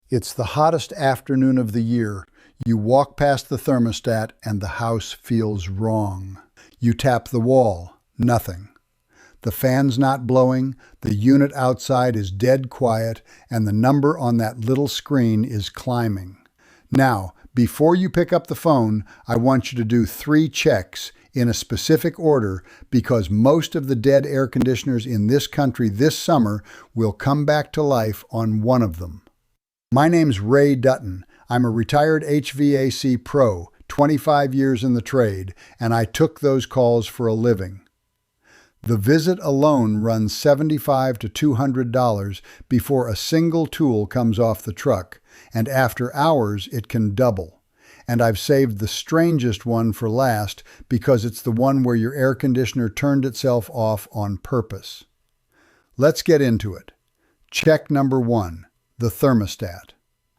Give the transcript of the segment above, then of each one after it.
It's the hottest afternoon of the year. You walk past the thermostat and the house feels wrong. You tap the wall. Nothing. The fan's not blowing, the unit outside is dead quiet, and the number on that little screen is climbing. Now, before you pick up the phone, I want you to do 3 checks in a specific order because most of the dead air conditioners in this country this summer will come back to life on one of them. My name's Ray Dutton. I'm a retired HVAC pro, 25 years in the trade, and I took those calls for a living. The visit alone runs $75 to $200 before a single tool comes off the truck, and after hours it can double. And I've saved the strangest one for last because it's the one where your air conditioner turned itself off on purpose. Let's get into it. Check number 1. The thermostat.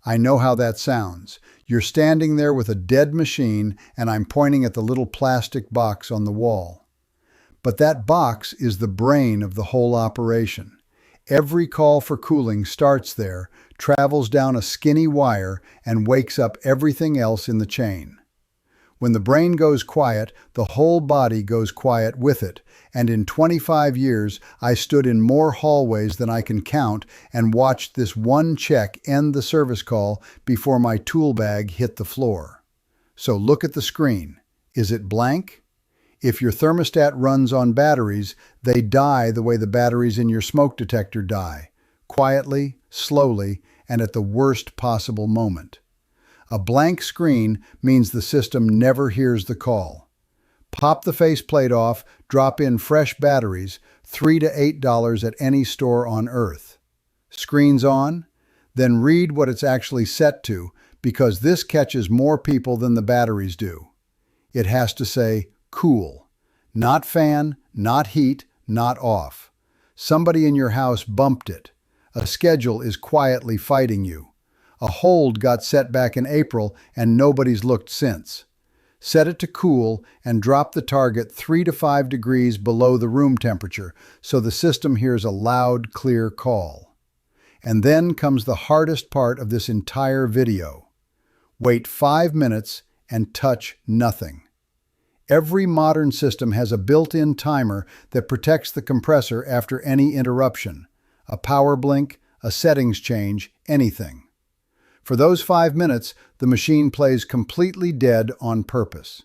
I know how that sounds. You're standing there with a dead machine and I'm pointing at the little plastic box on the wall. But that box is the brain of the whole operation. Every call for cooling starts there, travels down a skinny wire, and wakes up everything else in the chain. When the brain goes quiet, the whole body goes quiet with it, and in 25 years I stood in more hallways than I can count and watched this one check end the service call before my tool bag hit the floor. So look at the screen. Is it blank? If your thermostat runs on batteries, they die the way the batteries in your smoke detector die, quietly, slowly, and at the worst possible moment. A blank screen means the system never hears the call. Pop the faceplate off, drop in fresh batteries, $3 to $8 at any store on earth. Screen's on? Then read what it's actually set to, because this catches more people than the batteries do. It has to say, cool. Not fan, not heat, not off. Somebody in your house bumped it. A schedule is quietly fighting you. A hold got set back in April and nobody's looked since. Set it to cool and drop the target 3 to 5 degrees below the room temperature so the system hears a loud, clear call. And then comes the hardest part of this entire video. Wait 5 minutes and touch nothing. Every modern system has a built-in timer that protects the compressor after any interruption. A power blink, a settings change, anything. For those 5 minutes, the machine plays completely dead on purpose.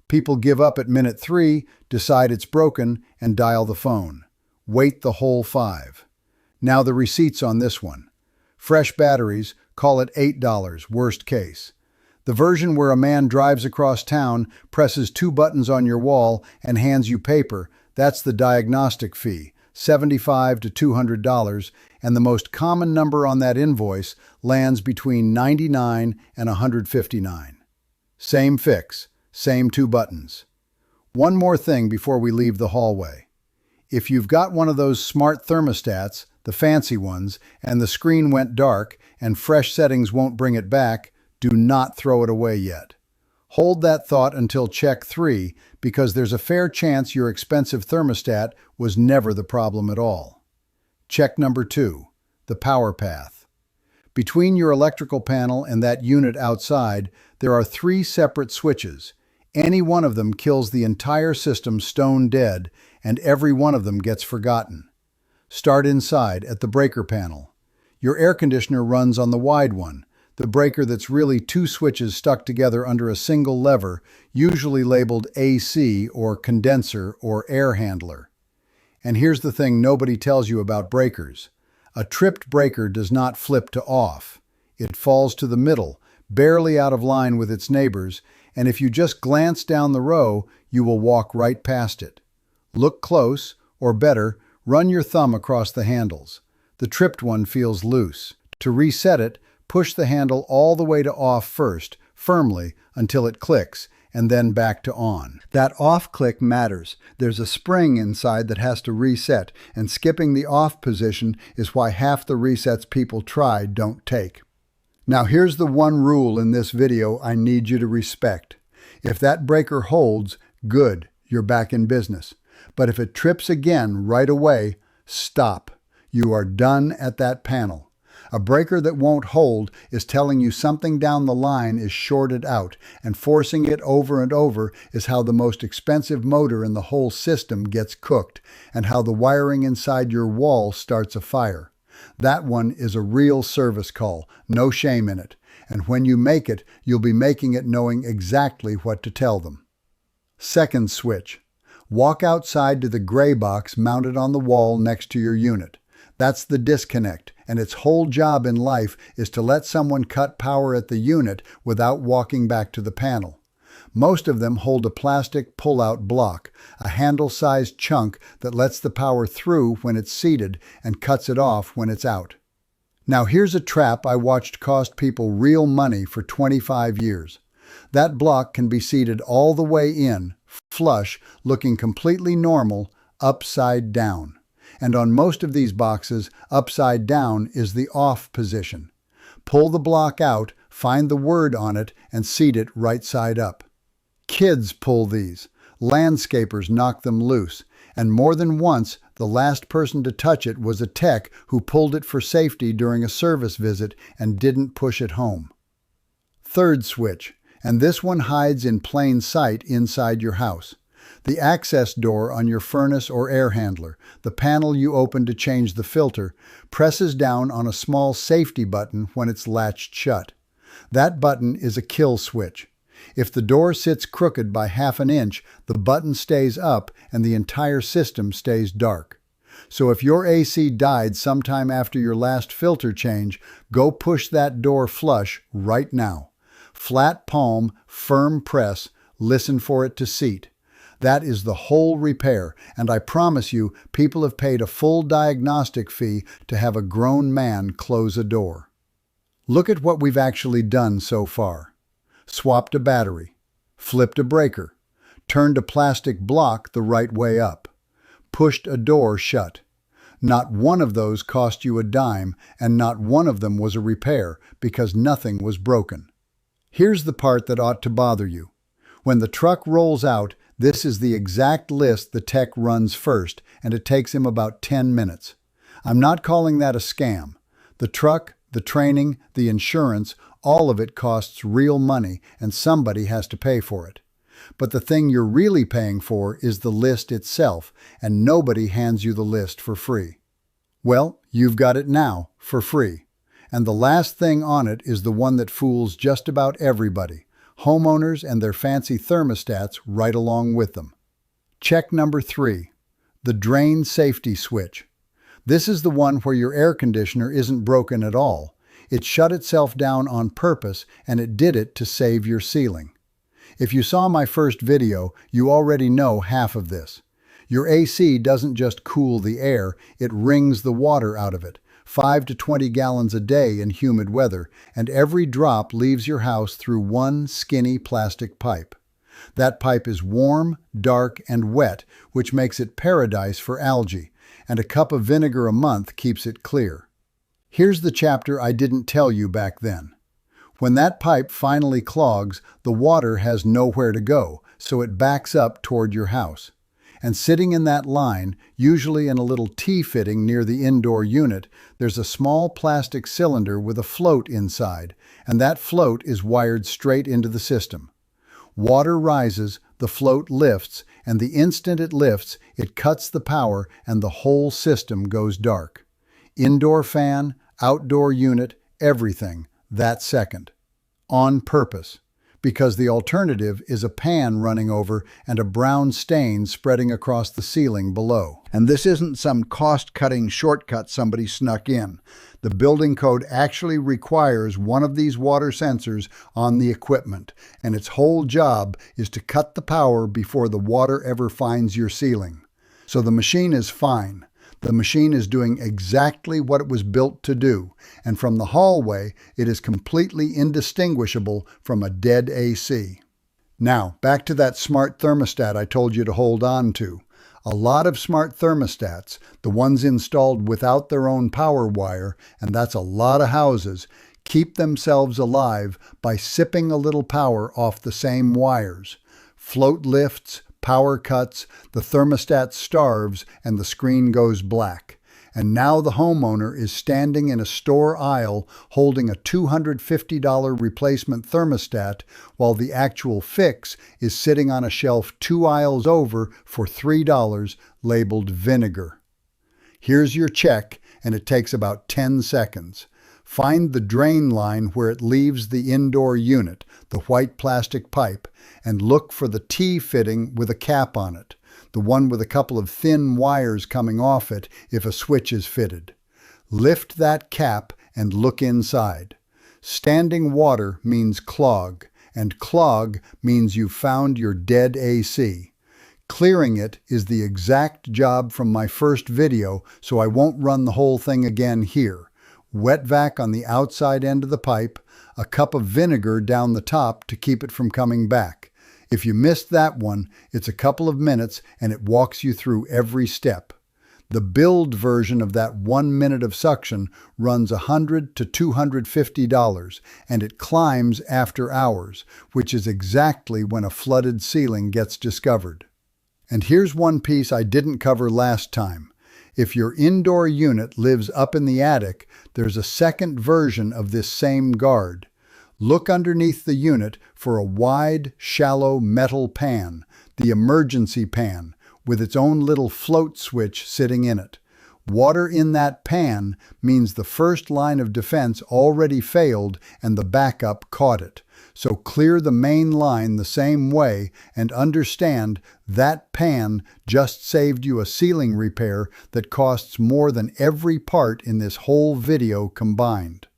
People give up at minute 3, decide it's broken, and dial the phone. Wait the whole 5. Now the receipts on this one. Fresh batteries, call it $8, worst case. The version where a man drives across town, presses 2 buttons on your wall, and hands you paper, that's the diagnostic fee, $75 to $200, and the most common number on that invoice lands between $99 and $159. Same fix, same 2 buttons. One more thing before we leave the hallway. If you've got one of those smart thermostats, the fancy ones, and the screen went dark and fresh settings won't bring it back, do not throw it away yet. Hold that thought until check 3 because there's a fair chance your expensive thermostat was never the problem at all. Check number 2, the power path. Between your electrical panel and that unit outside, there are 3 separate switches. Any one of them kills the entire system stone dead, and every one of them gets forgotten. Start inside at the breaker panel. Your air conditioner runs on the wide one, the breaker that's really 2 switches stuck together under a single lever, usually labeled AC or condenser or air handler. And here's the thing nobody tells you about breakers. A tripped breaker does not flip to off. It falls to the middle, barely out of line with its neighbors, and if you just glance down the row, you will walk right past it. Look close, or better, run your thumb across the handles. The tripped one feels loose. To reset it, push the handle all the way to off first, firmly, until it clicks, and then back to on. That off click matters. There's a spring inside that has to reset, and skipping the off position is why half the resets people try don't take. Now here's the one rule in this video I need you to respect. If that breaker holds, good, you're back in business. But if it trips again right away, stop. You are done at that panel. A breaker that won't hold is telling you something down the line is shorted out, and forcing it over and over is how the most expensive motor in the whole system gets cooked, and how the wiring inside your wall starts a fire. That one is a real service call, no shame in it, and when you make it, you'll be making it knowing exactly what to tell them. Second switch. Walk outside to the gray box mounted on the wall next to your unit. That's the disconnect, and its whole job in life is to let someone cut power at the unit without walking back to the panel. Most of them hold a plastic pull-out block, a handle-sized chunk that lets the power through when it's seated and cuts it off when it's out. Now here's a trap I watched cost people real money for 25 years. That block can be seated all the way in, flush, looking completely normal, upside down. And on most of these boxes, upside down is the off position. Pull the block out, find the word on it, and seat it right side up. Kids pull these. Landscapers knock them loose. And more than once, the last person to touch it was a tech who pulled it for safety during a service visit and didn't push it home. Third switch, and this one hides in plain sight inside your house. The access door on your furnace or air handler, the panel you open to change the filter, presses down on a small safety button when it's latched shut. That button is a kill switch. If the door sits crooked by half an inch, the button stays up and the entire system stays dark. So if your AC died sometime after your last filter change, go push that door flush right now. Flat palm, firm press, listen for it to seat. That is the whole repair, and I promise you, people have paid a full diagnostic fee to have a grown man close a door. Look at what we've actually done so far. Swapped a battery, flipped a breaker, turned a plastic block the right way up, pushed a door shut. Not one of those cost you a dime, and not one of them was a repair, because nothing was broken. Here's the part that ought to bother you. When the truck rolls out, this is the exact list the tech runs first, and it takes him about 10 minutes. I'm not calling that a scam. The truck, the training, the insurance, all of it costs real money, and somebody has to pay for it. But the thing you're really paying for is the list itself, and nobody hands you the list for free. Well, you've got it now, for free. And the last thing on it is the one that fools just about everybody, homeowners and their fancy thermostats right along with them. Check number 3, the drain safety switch. This is the one where your air conditioner isn't broken at all. It shut itself down on purpose, and it did it to save your ceiling. If you saw my first video, you already know half of this. Your AC doesn't just cool the air, it wrings the water out of it, 5 to 20 gallons a day in humid weather, and every drop leaves your house through one skinny plastic pipe. That pipe is warm, dark, and wet, which makes it paradise for algae, and a cup of vinegar a month keeps it clear. Here's the chapter I didn't tell you back then. When that pipe finally clogs, the water has nowhere to go, so it backs up toward your house. And sitting in that line, usually in a little T-fitting near the indoor unit, there's a small plastic cylinder with a float inside, and that float is wired straight into the system. Water rises, the float lifts, and the instant it lifts, it cuts the power and the whole system goes dark. Indoor fan, outdoor unit, everything, that second. On purpose. Because the alternative is a pan running over and a brown stain spreading across the ceiling below. And this isn't some cost-cutting shortcut somebody snuck in. The building code actually requires one of these water sensors on the equipment, and its whole job is to cut the power before the water ever finds your ceiling. So the machine is fine. The machine is doing exactly what it was built to do, and from the hallway, it is completely indistinguishable from a dead AC. Now, back to that smart thermostat I told you to hold on to. A lot of smart thermostats, the ones installed without their own power wire, and that's a lot of houses, keep themselves alive by sipping a little power off the same wires. Float lifts, power cuts, the thermostat starves, and the screen goes black. And now the homeowner is standing in a store aisle holding a $250 replacement thermostat while the actual fix is sitting on a shelf 2 aisles over for $3 labeled vinegar. Here's your check, and it takes about 10 seconds. Find the drain line where it leaves the indoor unit, the white plastic pipe, and look for the T fitting with a cap on it, the one with a couple of thin wires coming off it if a switch is fitted. Lift that cap and look inside. Standing water means clog, and clog means you've found your dead AC. Clearing it is the exact job from my first video, so I won't run the whole thing again here. Wet vac on the outside end of the pipe, a cup of vinegar down the top to keep it from coming back. If you missed that one, it's a couple of minutes and it walks you through every step. The build version of that 1 minute of suction runs $100 to $250, and it climbs after hours, which is exactly when a flooded ceiling gets discovered. And here's one piece I didn't cover last time. If your indoor unit lives up in the attic, there's a second version of this same guard. Look underneath the unit for a wide, shallow metal pan, the emergency pan, with its own little float switch sitting in it. Water in that pan means the first line of defense already failed and the backup caught it. So clear the main line the same way and understand that pan just saved you a ceiling repair that costs more than every part in this whole video combined.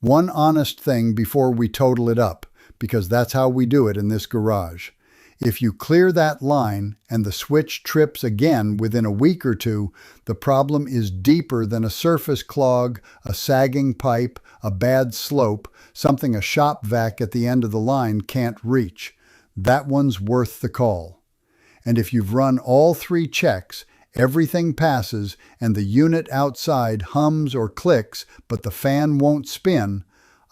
One honest thing before we total it up, because that's how we do it in this garage. If you clear that line and the switch trips again within a week or two, the problem is deeper than a surface clog, a sagging pipe, a bad slope, something a shop vac at the end of the line can't reach. That one's worth the call. And if you've run all 3 checks, everything passes and the unit outside hums or clicks, but the fan won't spin,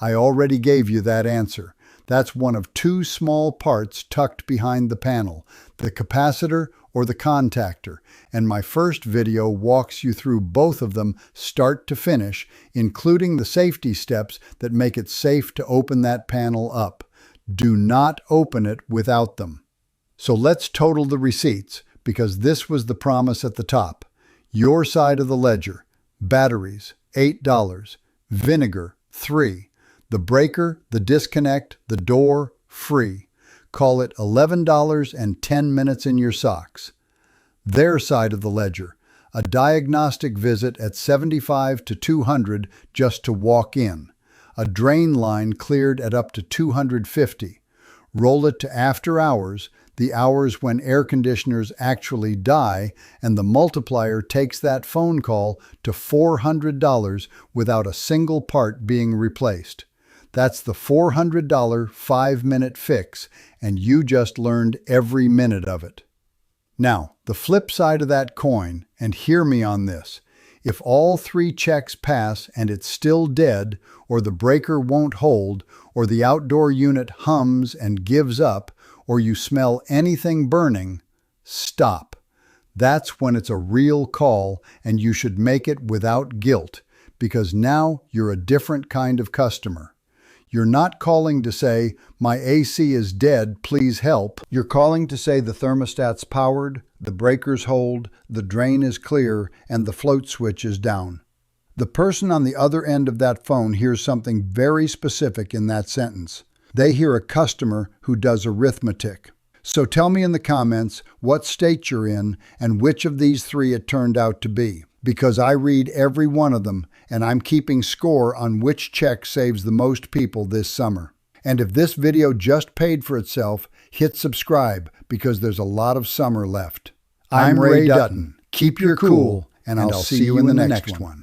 I already gave you that answer. That's one of 2 small parts tucked behind the panel, the capacitor or the contactor, and my first video walks you through both of them start to finish, including the safety steps that make it safe to open that panel up. Do not open it without them. So let's total the receipts, because this was the promise at the top. Your side of the ledger: batteries, $8, vinegar, $3. The breaker, the disconnect, the door, free. Call it $11 and 10 minutes in your socks. Their side of the ledger: a diagnostic visit at $75 to $200 just to walk in. A drain line cleared at up to $250. Roll it to after hours, the hours when air conditioners actually die, and the multiplier takes that phone call to $400 without a single part being replaced. That's the $400 5-minute fix, and you just learned every minute of it. Now, the flip side of that coin, and hear me on this, if all 3 checks pass and it's still dead, or the breaker won't hold, or the outdoor unit hums and gives up, or you smell anything burning, stop. That's when it's a real call, and you should make it without guilt, because now you're a different kind of customer. You're not calling to say, "My AC is dead, please help." You're calling to say the thermostat's powered, the breakers hold, the drain is clear, and the float switch is down. The person on the other end of that phone hears something very specific in that sentence. They hear a customer who does arithmetic. So tell me in the comments what state you're in and which of these 3 it turned out to be, because I read every one of them, and I'm keeping score on which check saves the most people this summer. And if this video just paid for itself, hit subscribe, because there's a lot of summer left. I'm Ray Dutton. Keep your cool, and I'll see you in the next one.